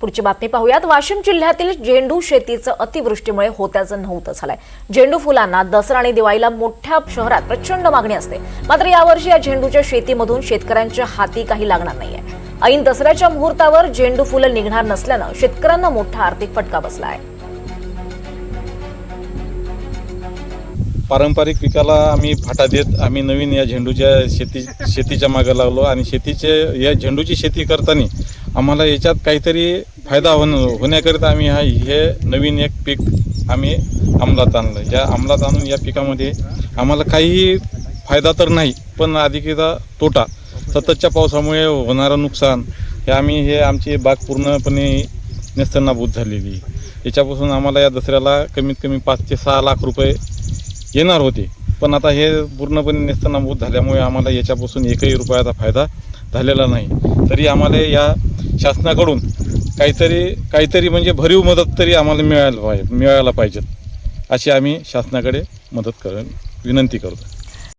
पुढची बातमी पाहूयात। वाशिम जिल्ह्यातील झेंडू शेतीचं अतिवृष्टीमुळे होत्याचं नव्हतं झालंय। झेंडू फुलांना दसरा आणि दिवाळीला मोठ्या शहरात प्रचंड मागणी असते, मात्र यावर्षी या झेंडूच्या शेतीमधून शेतकऱ्यांच्या हाती काही लागणार नाहीये। ऐन दसऱ्याच्या मुहूर्तावर झेंडू फुलं निघणार नसल्यानं शेतकऱ्यांना मोठा आर्थिक फटका बसला आहे। पारंपरिक पिकाला आम्ही फाटा देत आम्ही नवीन या झेंडूच्या शेतीच्या मागे लागलो आणि या झेंडूची शेती करताना आम्हाला याच्यात काहीतरी फायदा होण्याकरिता आम्ही हे नवीन एक पीक आम्ही अंमलात आणलं। या अंमलात आणून या पिकामध्ये आम्हाला काही फायदा तर नाही, पण अधिकचा तोटा, सततच्या पावसामुळे होणारं नुकसान हे आमची बाग पूर्णपणे नेस्तनाबूत झालेली। याच्यापासून आम्हाला या दसऱ्याला कमीत कमी 5 ते 6 लाख रुपये येणार होते, पण आता हे पूर्णपणे नेस्तनाबूत झाल्यामुळे आम्हाला याच्यापासून एकही रुपयाचा फायदा झालेला नाही। तरी आम्हाला या शासनाकडून काहीतरी म्हणजे भरीव मदत तरी आम्हाला मिळायला पाहिजे, अशी आम्ही शासनाकडे विनंती करतो।